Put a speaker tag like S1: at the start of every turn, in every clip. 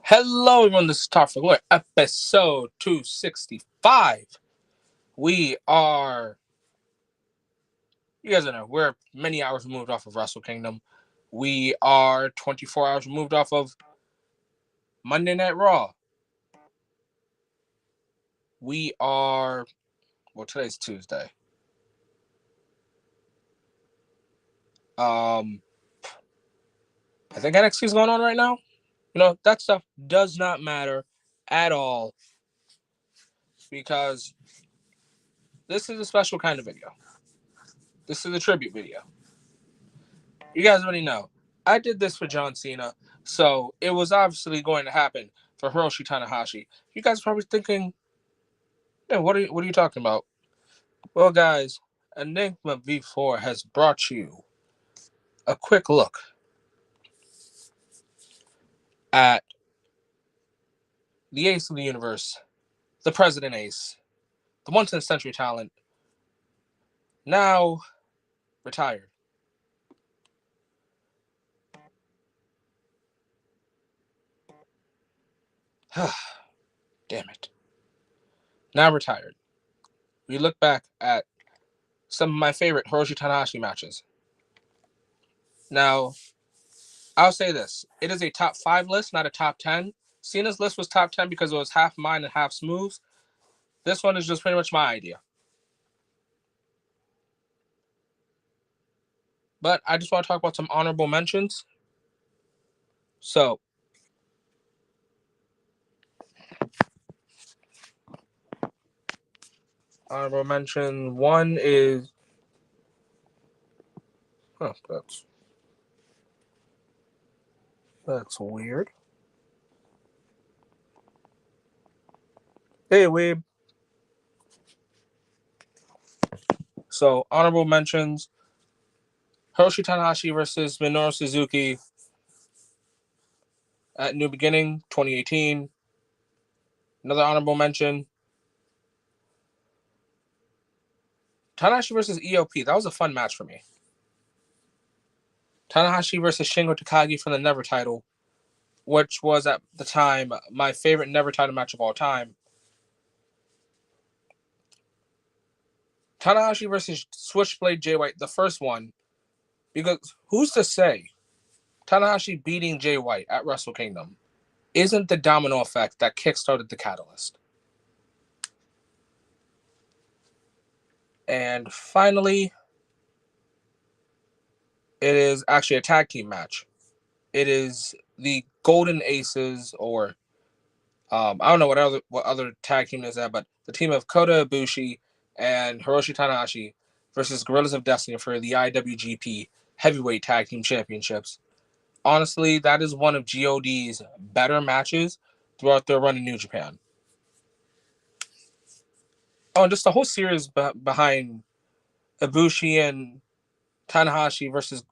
S1: Hello, everyone. This is Top for Glory, episode 265. We are, you guys know, we're many hours removed off of Wrestle Kingdom. We are 24 hours removed off of Monday Night Raw. We are, today's Tuesday. I think NXT is going on right now. That stuff does not matter at all because this is a special kind of video. This is a tribute video. You guys already know. I did this for John Cena, so it was obviously going to happen for Hiroshi Tanahashi. You guys are probably thinking, yeah, what are you talking about? Well, guys, Enigma V4 has brought you a quick look at the ace of the universe, the President Ace, the once-in-a-century talent, now retired. Damn it. Now retired. We look back at some of my favorite Hiroshi Tanahashi matches. Now, I'll say this. It is a top 5 list, not a top 10. Cena's list was top 10 because it was half mine and half Smoove's. This one is just pretty much my idea. But I just want to talk about some honorable mentions. So, honorable mention 1 is... Oh, that's weird. Hey, Weeb. So, honorable mentions. Hiroshi Tanahashi versus Minoru Suzuki at New Beginning, 2018. Another honorable mention. Tanahashi versus EOP. That was a fun match for me. Tanahashi versus Shingo Takagi for the Never title, which was at the time my favorite Never title match of all time. Tanahashi versus Switchblade Jay White, the first one, because who's to say Tanahashi beating Jay White at Wrestle Kingdom isn't the domino effect that kickstarted the catalyst? And finally, it is actually a tag team match. It is the Golden Aces, or I don't know what other tag team is that, but the team of Kota Ibushi and Hiroshi Tanahashi versus Guerrillas of Destiny for the IWGP Heavyweight Tag Team Championships. Honestly, that is one of GOD's better matches throughout their run in New Japan. Oh, and just the whole series behind Ibushi and Tanahashi versus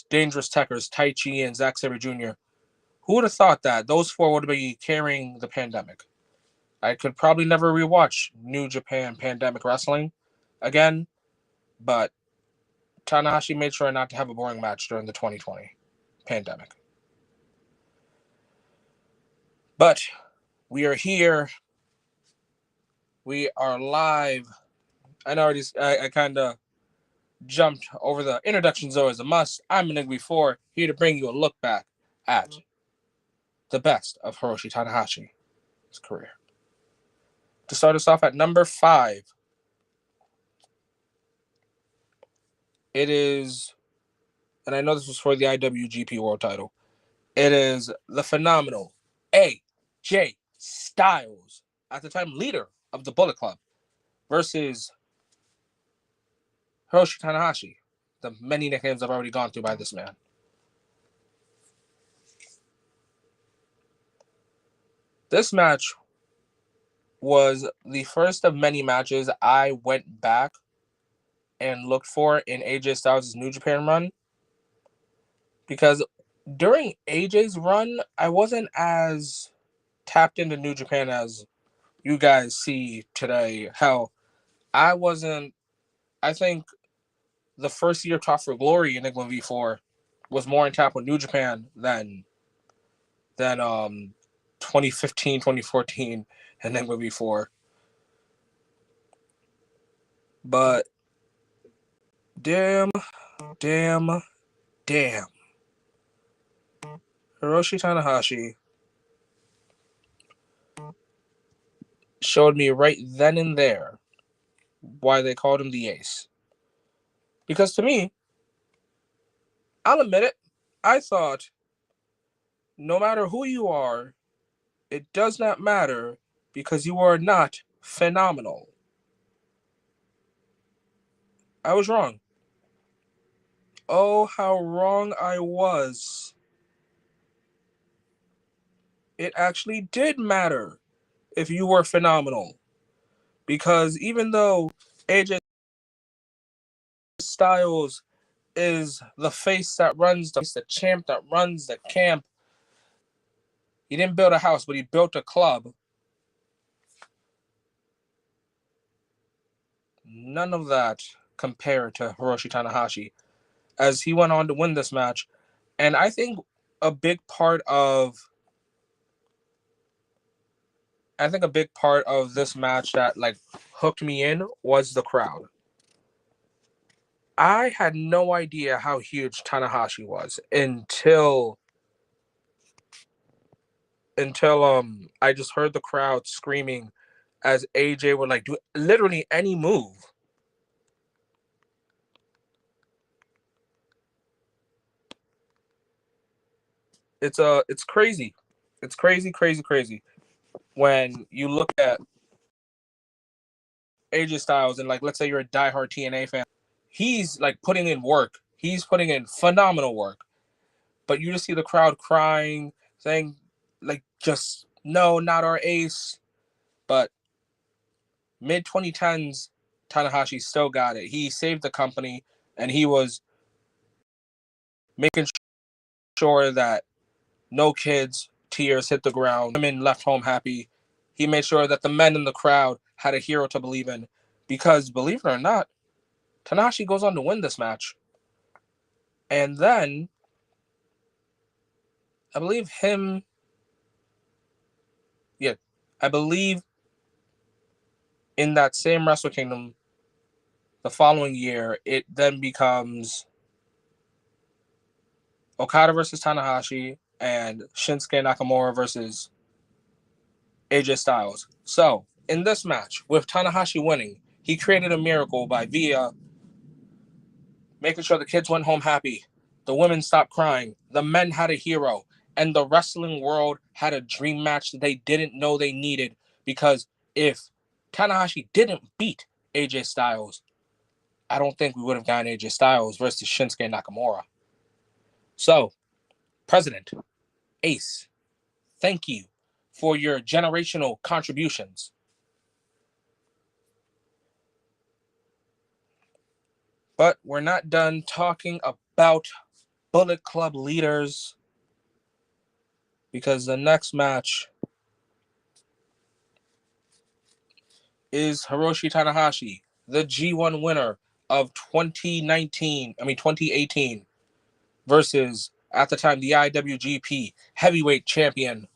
S1: Dangerous Tekkers, Taichi and Zack Sabre Jr. Who would have thought that those four would be carrying the pandemic? I could probably never rewatch New Japan Pandemic Wrestling again, but Tanahashi made sure not to have a boring match during the 2020 pandemic. But we are here. We are live. I kind of jumped over the introductions though as a must. I'm Enigma V4, here to bring you a look back at the best of Hiroshi Tanahashi's career. To start us off at number 5, it is, and I know this was for the IWGP World title, it is the phenomenal AJ Styles, at the time leader of the Bullet Club, versus Hiroshi Tanahashi. The many nicknames I've already gone through by this man. This match was the first of many matches I went back and looked for in AJ Styles' New Japan run, because during AJ's run, I wasn't as tapped into New Japan as you guys see today. Hell, I think the first year Top for Glory Enigma V4 was more in tap with New Japan than than 2015, 2014, and then before. But damn. Hiroshi Tanahashi showed me right then and there why they called him the Ace. Because to me, I'll admit it, I thought no matter who you are, it does not matter because you are not phenomenal. I was wrong. Oh, how wrong I was. It actually did matter if you were phenomenal. Because even though AJ Styles is the face that runs the champ that runs the camp, he didn't build a house, but he built a club. None of that compared to Hiroshi Tanahashi as he went on to win this match. And I think a big part of this match that like hooked me in was the crowd. I had no idea how huge Tanahashi was until I just heard the crowd screaming as AJ would like do literally any move. It's crazy. It's crazy when you look at AJ Styles and like let's say you're a diehard TNA fan. He's like putting in work. He's putting in phenomenal work. But you just see the crowd crying, saying like just no, not our ace. But mid 2010s, Tanahashi still got it. He saved the company and he was making sure that no kids' tears hit the ground. Women left home happy. He made sure that the men in the crowd had a hero to believe in. Because believe it or not, Tanahashi goes on to win this match. And then I believe in that same Wrestle Kingdom the following year, it then becomes Okada versus Tanahashi and Shinsuke Nakamura versus AJ Styles. So, in this match, with Tanahashi winning, he created a miracle via making sure the kids went home happy, the women stopped crying, the men had a hero, and the wrestling world had a dream match that they didn't know they needed. Because if Tanahashi didn't beat AJ Styles, I don't think we would have gotten AJ Styles versus Shinsuke Nakamura. So, President, Ace, thank you for your generational contributions. But we're not done talking about Bullet Club leaders because the next match is Hiroshi Tanahashi, the G1 winner of 2018, versus, at the time, the IWGP heavyweight champion,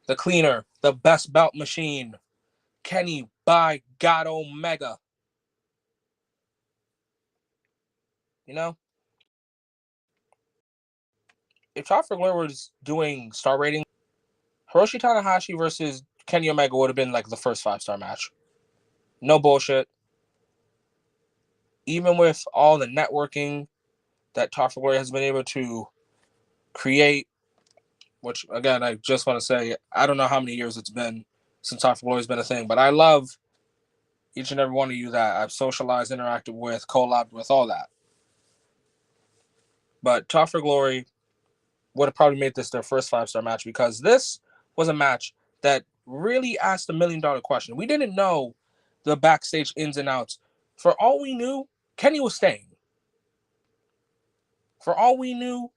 S1: the cleaner, the best belt machine, Kenny by God Omega. You know, if Top for Glory was doing star rating, Hiroshi Tanahashi versus Kenny Omega would have been like the first 5-star match. No bullshit. Even with all the networking that Top for Glory has been able to create, which again, I just want to say, I don't know how many years it's been since Top for Glory has been a thing, but I love each and every one of you that I've socialized, interacted with, collabed with, all that. But Top for Glory would have probably made this their first 5-star match because this was a match that really asked $1 million question. We didn't know the backstage ins and outs. For all we knew, Kenny was staying. For all we knew,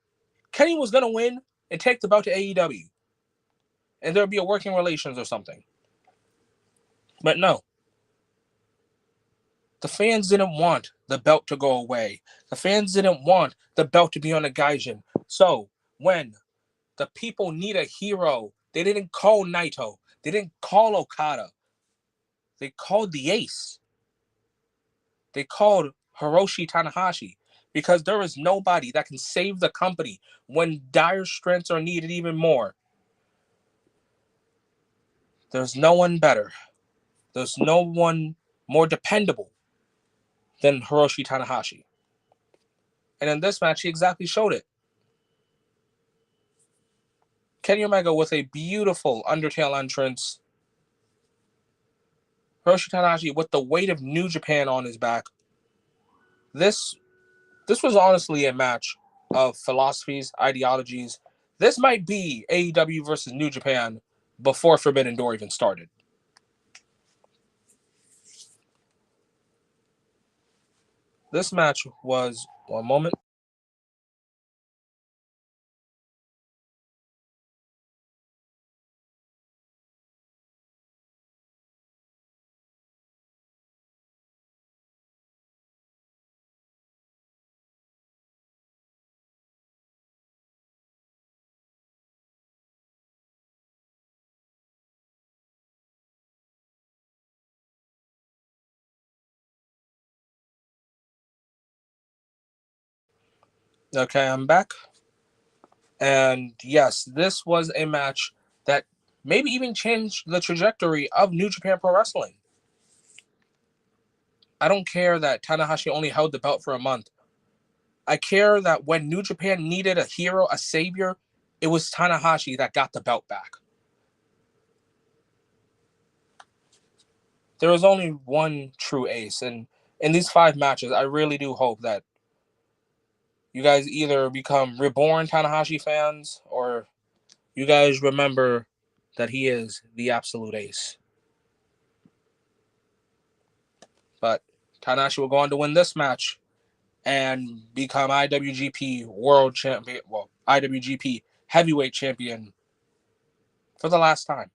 S1: Kenny was going to win and take the belt to AEW. And there would be a working relations or something. But no. The fans didn't want the belt to go away. The fans didn't want the belt to be on a Gaijin. So when The people need a hero. They didn't call Naito. They didn't call Okada. They called the ace. They called Hiroshi Tanahashi because there is nobody that can save the company when dire strengths are needed even more. There's no one better. There's no one more dependable than Hiroshi Tanahashi. And in this match, he exactly showed it. Kenny Omega with a beautiful Undertale entrance. Hiroshi Tanahashi with the weight of New Japan on his back. This was honestly a match of philosophies, ideologies. This might be AEW versus New Japan before Forbidden Door even started. This match was, one moment. Okay, I'm back. And yes, this was a match that maybe even changed the trajectory of New Japan Pro Wrestling. I don't care that Tanahashi only held the belt for a month. I care that when New Japan needed a hero, a savior, it was Tanahashi that got the belt back. There was only one true ace, and in these 5 matches, I really do hope that you guys either become reborn Tanahashi fans or you guys remember that he is the absolute ace. But Tanahashi will go on to win this match and become IWGP World Champion, well, IWGP Heavyweight Champion for the last time.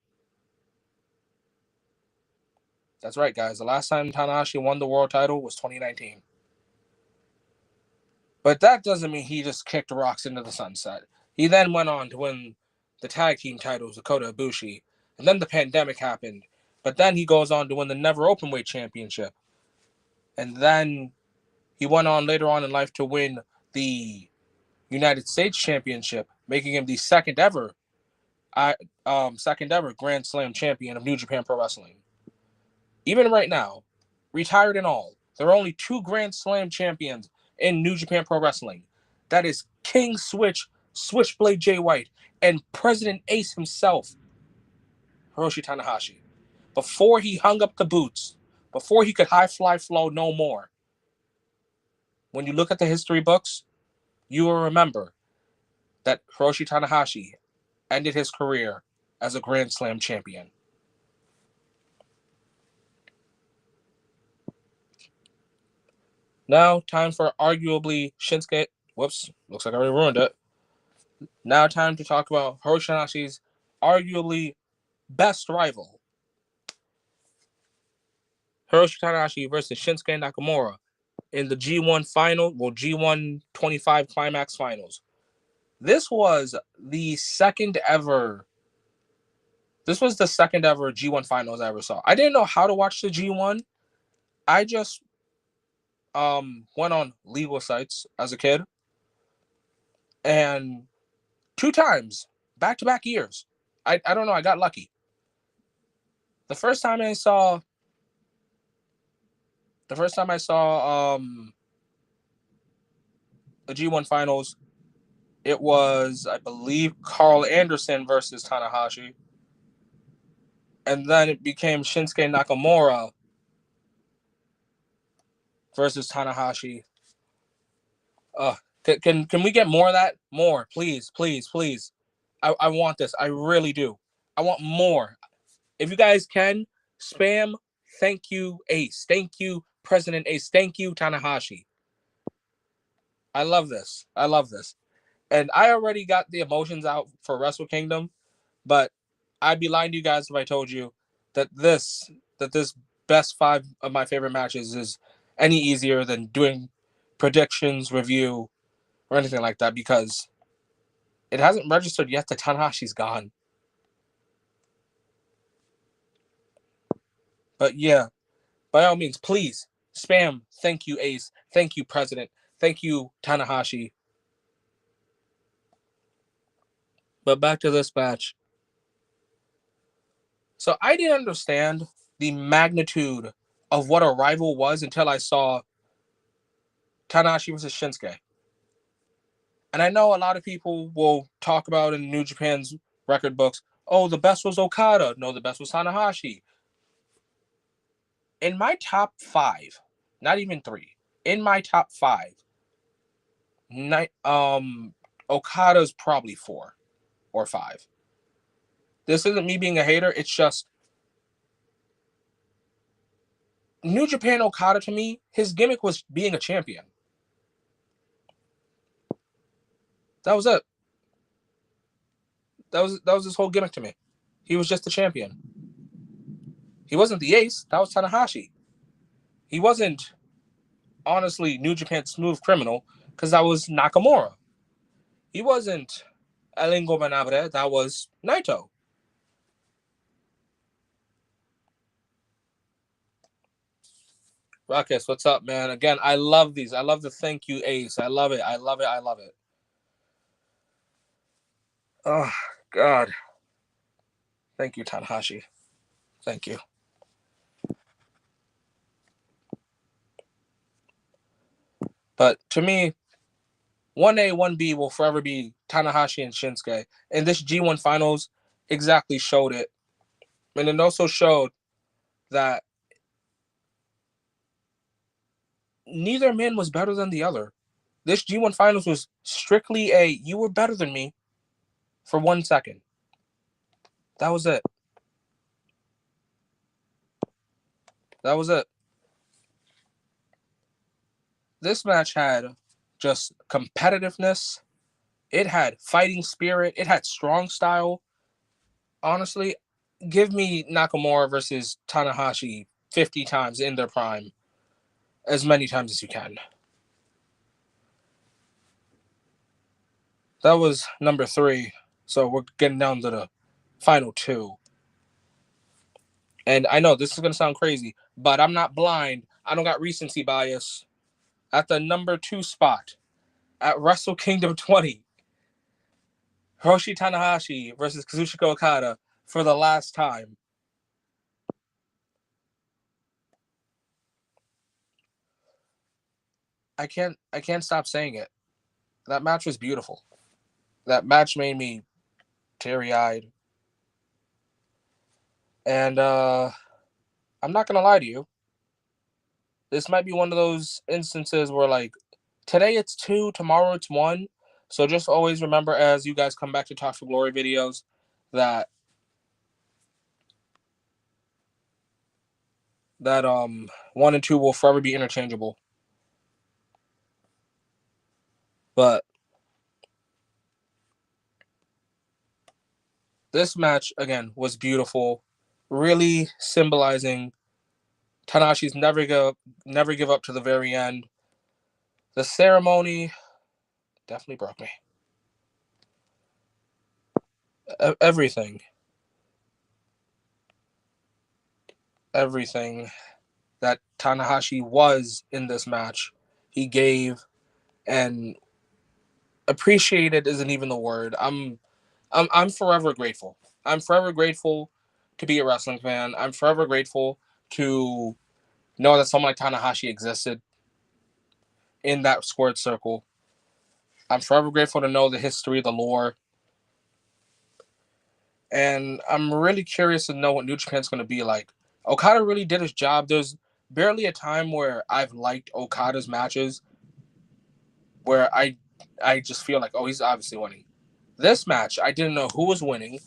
S1: That's right, guys. The last time Tanahashi won the world title was 2019. But that doesn't mean he just kicked rocks into the sunset. He then went on to win the tag team titles with Kota Ibushi. And then the pandemic happened. But then he goes on to win the Never Openweight Championship. And then he went on later on in life to win the United States Championship, making him the second ever Grand Slam champion of New Japan Pro Wrestling. Even right now, retired and all, there are only 2 Grand Slam champions in New Japan Pro Wrestling. That is King Switch, Switchblade Jay White, and President Ace himself, Hiroshi Tanahashi. Before he hung up the boots, before he could high fly flow no more, when you look at the history books, you will remember that Hiroshi Tanahashi ended his career as a Grand Slam champion. Now, time for arguably Shinsuke. Whoops, looks like I already ruined it. Now, time to talk about Hiroshi Tanahashi's arguably best rival. Hiroshi Tanahashi versus Shinsuke Nakamura in the G1 final, well, G1 25 Climax finals. This was the second ever G1 finals I ever saw. I didn't know how to watch the G1. I just went on legal sites as a kid, and 2 times, back-to-back years. I don't know, I got lucky. The first time I saw the G1 finals, it was, I believe, Carl Anderson versus Tanahashi. And then it became Shinsuke Nakamura versus Tanahashi. Can we get more of that? More, please, please, please. I want this. I really do. I want more. If you guys can, spam thank you Ace. Thank you President Ace. Thank you Tanahashi. I love this. I love this. And I already got the emotions out for Wrestle Kingdom, but I'd be lying to you guys if I told you that this best 5 of my favorite matches is any easier than doing predictions, review, or anything like that, because It hasn't registered yet that Tanahashi's gone. But yeah, by all means, please spam. Thank you, Ace. Thank you, President. Thank you, Tanahashi. But back to this match. So I didn't understand the magnitude of what a rival was until I saw Tanahashi versus Shinsuke. And I know a lot of people will talk about in New Japan's record books, oh, the best was Okada. No, the best was Tanahashi. In my top 5, not even 3, in my top 5, Okada's probably 4 or 5. This isn't me being a hater. It's just New Japan Okada, to me, his gimmick was being a champion. That was it. That was his whole gimmick to me. He was just a champion. He wasn't the ace. That was Tanahashi. He wasn't, honestly, New Japan's smooth criminal, because that was Nakamura. He wasn't El Ingobernable. That was Naito. Ruckus, what's up, man? Again, I love these. I love the thank you, Ace. I love it. I love it. I love it. Oh, God. Thank you, Tanahashi. Thank you. But to me, 1A, 1B will forever be Tanahashi and Shinsuke. And this G1 Finals exactly showed it. And it also showed that neither man was better than the other. This G1 Finals was strictly you were better than me for 1 second. That was it. That was it. This match had just competitiveness. It had fighting spirit. It had strong style. Honestly, give me Nakamura versus Tanahashi 50 times in their prime. As many times as you can. That was number 3. So we're getting down to the final 2. And I know this is going to sound crazy, but I'm not blind. I don't got recency bias. At the number 2 spot, at Wrestle Kingdom 20, Hiroshi Tanahashi versus Kazuchika Okada for the last time. I can't stop saying it. That match was beautiful. That match made me teary-eyed. And I'm not gonna lie to you. This might be one of those instances where, like, today it's 2, tomorrow it's 1. So just always remember, as you guys come back to Talk for Glory videos, that 1 and 2 will forever be interchangeable. But this match, again, was beautiful. Really symbolizing Tanahashi's never give up to the very end. The ceremony definitely broke me. Everything that Tanahashi was in this match, he gave, and appreciated isn't even the word. I'm forever grateful. I'm forever grateful to be a wrestling fan. I'm forever grateful to know that someone like Tanahashi existed in that squared circle. I'm forever grateful to know the history, the lore. And I'm really curious to know what New Japan's going to be like. Okada really did his job. There's barely a time where I've liked Okada's matches where I just feel like, oh, he's obviously winning. This match, I didn't know who was winning.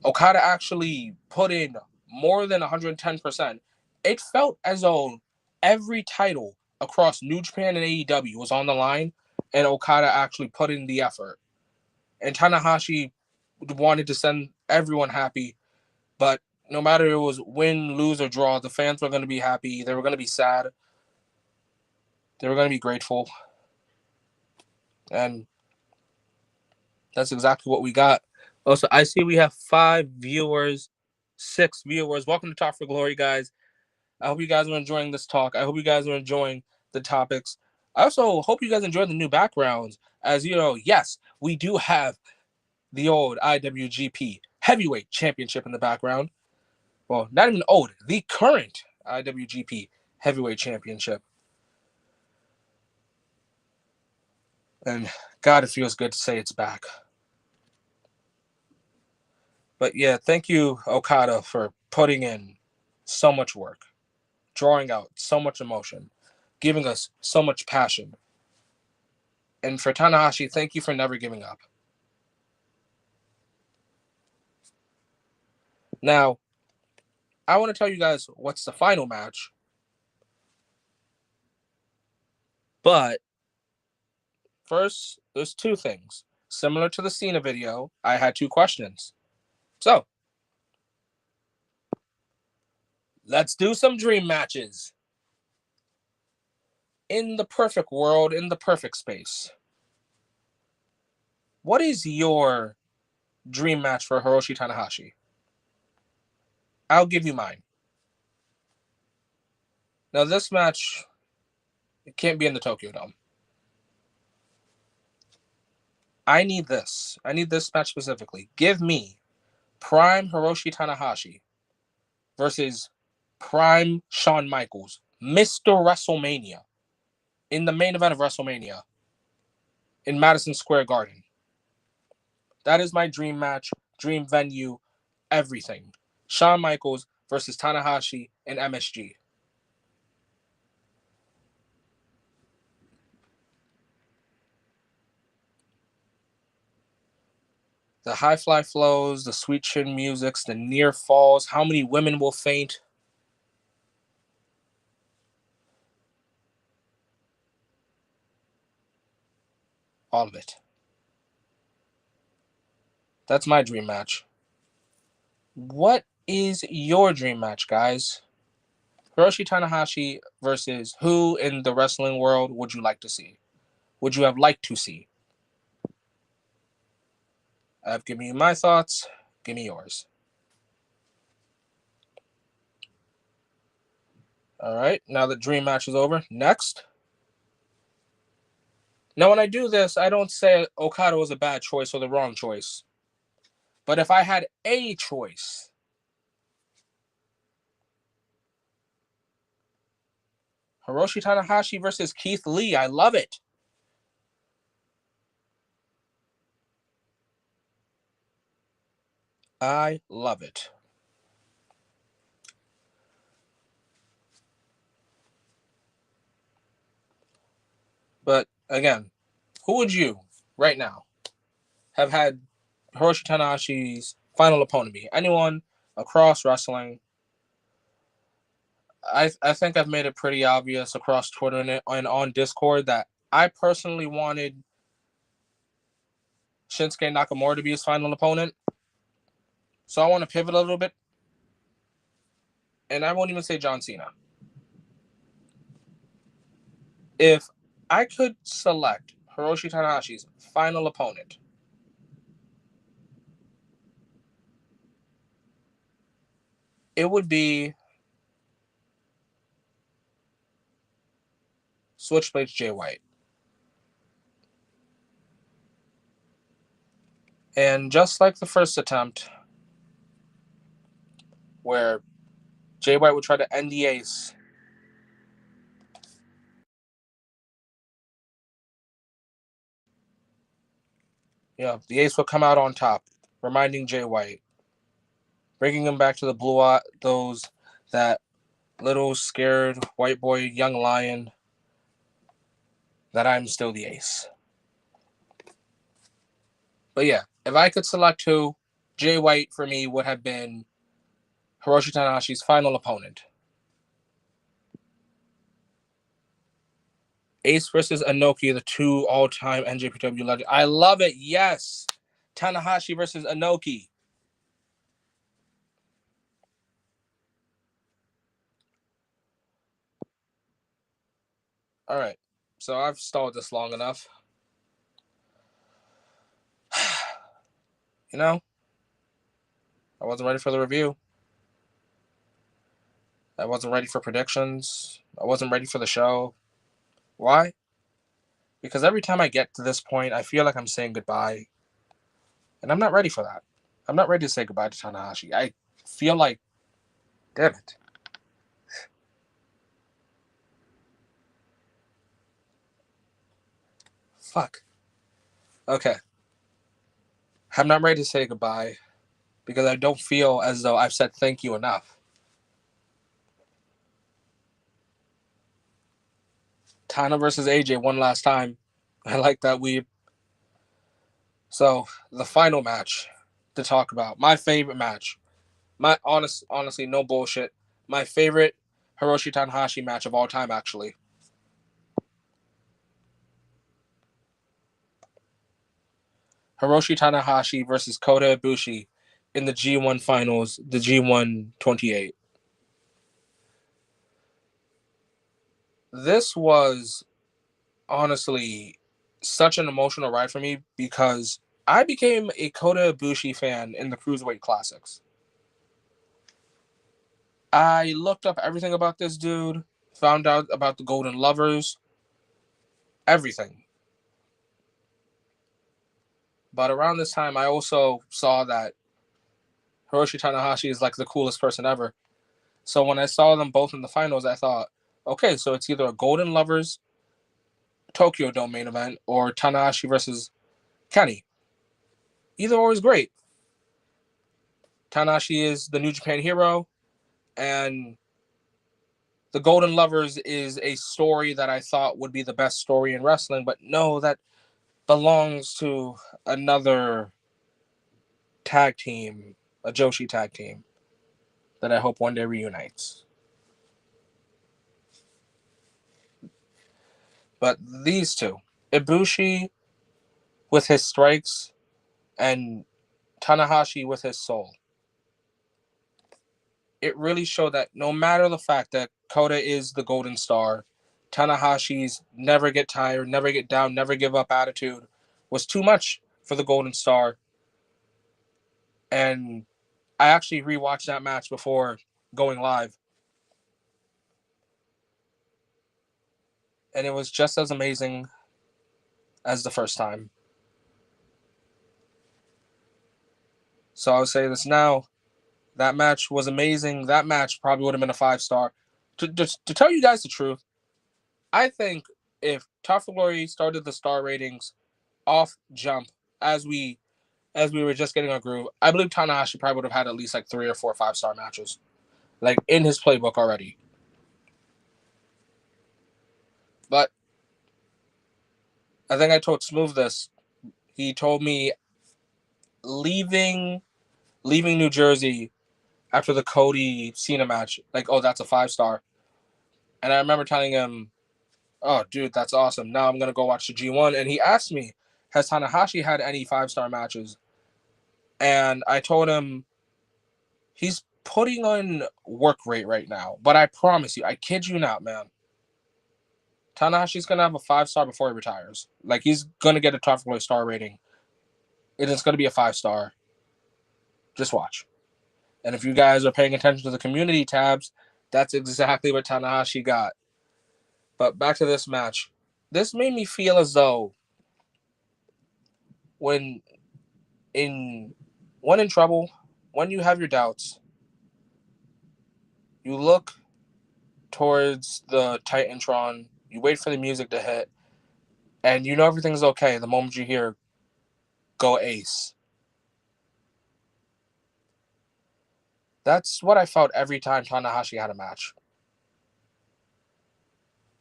S1: Okada actually put in more than 110%. It felt as though every title across New Japan and AEW was on the line, and Okada actually put in the effort. And Tanahashi wanted to send everyone happy, but no matter it was win, lose, or draw, the fans were going to be happy. They were going to be sad. They were going to be grateful. And That's exactly what we got. Also, I see we have 5 viewers, 6 viewers. Welcome to Talk for Glory, guys. I hope you guys are enjoying this talk. I hope you guys are enjoying the topics. I also hope you guys enjoy the new backgrounds. As you know, yes, we do have the old IWGP Heavyweight Championship in the background. Well, not even old, the current IWGP Heavyweight Championship. And God, it feels good to say it's back. But yeah, thank you, Okada, for putting in so much work, drawing out so much emotion, giving us so much passion. And for Tanahashi, thank you for never giving up. Now, I want to tell you guys what's the final match. But first, there's 2 things. Similar to the Cena video, I had 2 questions. So, let's do some dream matches. In the perfect world, in the perfect space, what is your dream match for Hiroshi Tanahashi? I'll give you mine. Now, this match, it can't be in the Tokyo Dome. I need this. I need this match specifically. Give me Prime Hiroshi Tanahashi versus Prime Shawn Michaels, Mr. WrestleMania, in the main event of WrestleMania in Madison Square Garden. That is my dream match, dream venue, everything. Shawn Michaels versus Tanahashi and MSG. The high fly flows, the sweet chin musics, the near falls, how many women will faint. All of it. That's my dream match. What is your dream match, guys? Hiroshi Tanahashi versus who in the wrestling world would you like to see? Would you have liked to see? I've given you my thoughts. Give me yours. All right. Now the dream match is over. Next. Now, when I do this, I don't say Okada was a bad choice or the wrong choice. But if I had a choice, Hiroshi Tanahashi versus Keith Lee, I love it. I love it. But again, who would you, right now, have had Hiroshi Tanahashi's final opponent be? Anyone across wrestling? I think I've made it pretty obvious across Twitter and on Discord that I personally wanted Shinsuke Nakamura to be his final opponent. So I want to pivot a little bit. And I won't even say John Cena. If I could select Hiroshi Tanahashi's final opponent, it would be Switchblade Jay White. And just like the first attempt, where Jay White would try to end the ace, the ace would come out on top, reminding Jay White, bringing him back to the blue eye, that little scared white boy, young lion, that I'm still the ace. But yeah, if I could select who, Jay White for me would have been Hiroshi Tanahashi's final opponent. Ace versus Inoki, the 2 all-time NJPW legends. I love it. Yes. Tanahashi versus Inoki. All right. So I've stalled this long enough. you know, I wasn't ready for the review. I wasn't ready for predictions. I wasn't ready for the show. Why? Because every time I get to this point, I feel like I'm saying goodbye. And I'm not ready for that. I'm not ready to say goodbye to Tanahashi. I feel like, damn it. Fuck. Okay. I'm not ready to say goodbye because I don't feel as though I've said thank you enough. Tana versus AJ one last time. I like that weeb. So the final match to talk about, my favorite match, honestly, no bullshit, my favorite Hiroshi Tanahashi match of all time, actually. Hiroshi Tanahashi versus Kota Ibushi in the G1 finals, the G1 28. This was honestly such an emotional ride for me because I became a Kota Ibushi fan in the Cruiserweight Classics. I looked up everything about this dude, found out about the Golden Lovers, everything. But around this time, I also saw that Hiroshi Tanahashi is like the coolest person ever. So when I saw them both in the finals, I thought, okay, so it's either a Golden Lovers Tokyo Dome main event or Tanahashi versus Kenny. Either or is great. Tanahashi is the New Japan hero, and the Golden Lovers is a story that I thought would be the best story in wrestling, but no, that belongs to another tag team, a Joshi tag team, that I hope one day reunites. But these two, Ibushi with his strikes and Tanahashi with his soul, it really showed that no matter the fact that Kota is the golden star, Tanahashi's never get tired, never get down, never give up attitude was too much for the golden star. And I actually rewatched that match before going live. And it was just as amazing as the first time. So I'll say this now. That match was amazing. That match probably would have been a 5-star. To tell you guys the truth, I think if Tough Glory started the star ratings off jump as we were just getting our groove, I believe Tanahashi probably would have had at least like 3 or 4 5-star matches, like in his playbook already. But I think I told Smoove this. He told me leaving New Jersey after the Cody Cena match, like, oh, that's a 5-star. And I remember telling him, oh, dude, that's awesome. Now I'm gonna go watch the G1. And he asked me, has Tanahashi had any 5-star matches? And I told him he's putting on work rate right now. But I promise you, I kid you not, man. Tanahashi's gonna have a 5-star before he retires. Like, he's gonna get a Tough Glory star rating. And it's gonna be a 5-star. Just watch. And if you guys are paying attention to the community tabs, that's exactly what Tanahashi got. But back to this match. This made me feel as though when in trouble, when you have your doubts, you look towards the Titantron, you wait for the music to hit, and you know everything's okay the moment you hear go ace. That's what I felt every time Tanahashi had a match.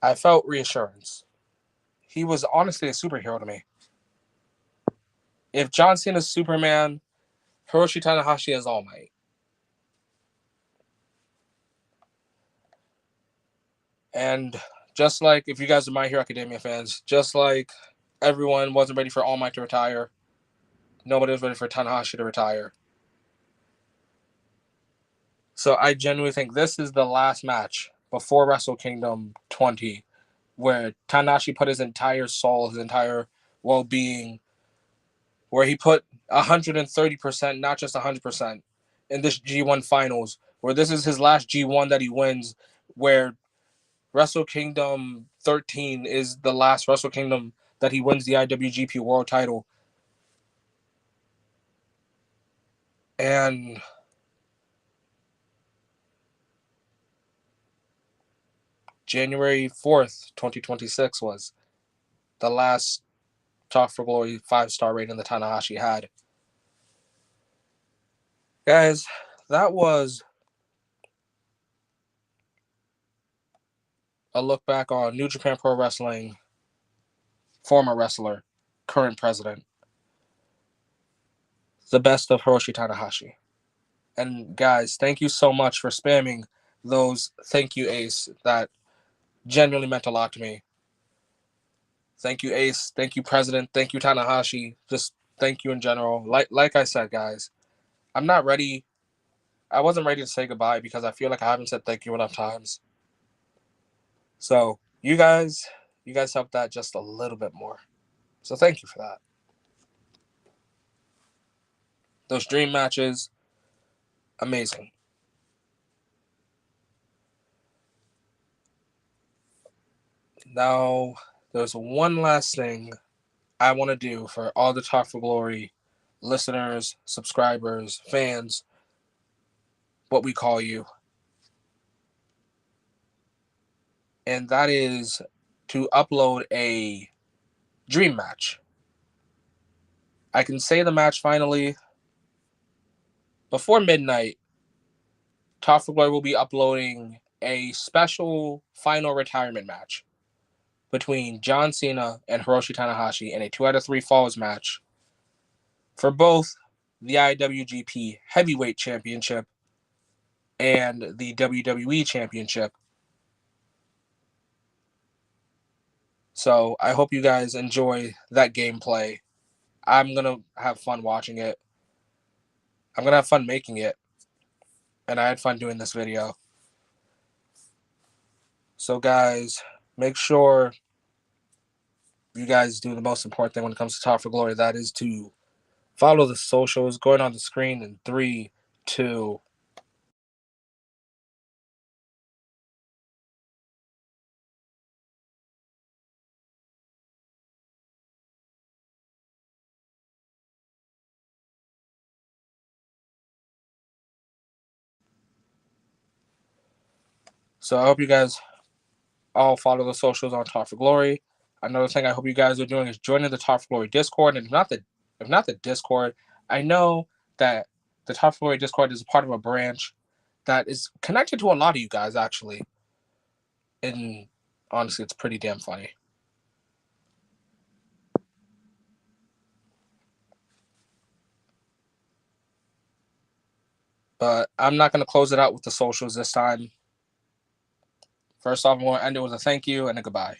S1: I felt reassurance. He was honestly a superhero to me. If John Cena's Superman, Hiroshi Tanahashi is All Might. And just like, if you guys are My Hero Academia fans, just like everyone wasn't ready for All Might to retire, nobody was ready for Tanahashi to retire. So I genuinely think this is the last match before Wrestle Kingdom 20 where Tanahashi put his entire soul, his entire well-being, where he put 130%, not just 100%, in this G1 finals, where this is his last G1 that he wins, where Wrestle Kingdom 13 is the last Wrestle Kingdom that he wins the IWGP World title. And January 4th, 2026 was the last Talk for Glory 5-star rating that Tanahashi had. Guys, that was a look back on New Japan Pro Wrestling, former wrestler, current president, the best of Hiroshi Tanahashi. And guys, thank you so much for spamming those thank you, Ace. That genuinely meant a lot to me. Thank you, Ace. Thank you, President. Thank you, Tanahashi. Just thank you in general. Like I said, guys, I'm not ready. I wasn't ready to say goodbye because I feel like I haven't said thank you enough times. So you guys helped that just a little bit more. So thank you for that. Those dream matches, amazing. Now, there's one last thing I want to do for all the Talk for Glory listeners, subscribers, fans, what we call you. And that is to upload a dream match. I can say the match finally. Before midnight, Talk for Glory will be uploading a special final retirement match between John Cena and Hiroshi Tanahashi in a 2 out of 3 falls match for both the IWGP Heavyweight Championship and the WWE Championship. So I hope you guys enjoy that gameplay. I'm going to have fun watching it. I'm going to have fun making it. And I had fun doing this video. So guys, make sure you guys do the most important thing when it comes to Talk for Glory. That is to follow the socials going on the screen in 3, 2. So I hope you guys all follow the socials on Talk for Glory. Another thing I hope you guys are doing is joining the Talk for Glory Discord. And if not the Discord, I know that the Talk for Glory Discord is part of a branch that is connected to a lot of you guys, actually. And honestly, it's pretty damn funny. But I'm not going to close it out with the socials this time. First off, I'm going to end it with a thank you and a goodbye.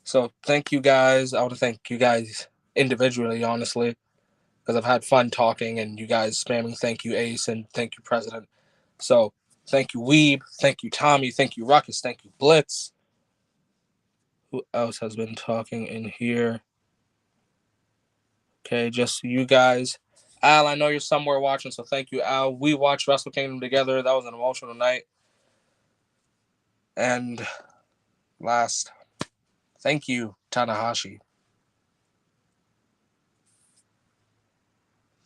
S1: So thank you guys. I want to thank you guys individually, honestly, because I've had fun talking and you guys spamming thank you, Ace, and thank you, President. So thank you, Weeb. Thank you, Tommy. Thank you, Ruckus. Thank you, Blitz. Who else has been talking in here? Okay, just you guys. Al, I know you're somewhere watching, so thank you, Al. We watched Wrestle Kingdom together. That was an emotional night. And last, thank you, Tanahashi.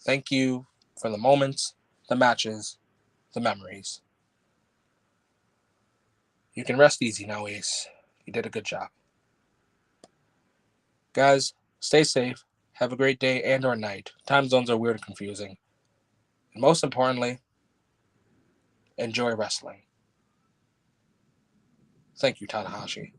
S1: Thank you for the moments, the matches, the memories. You can rest easy now, Ace. You did a good job. Guys, stay safe. Have a great day and or night. Time zones are weird and confusing. And most importantly, enjoy wrestling. Thank you, Tanahashi.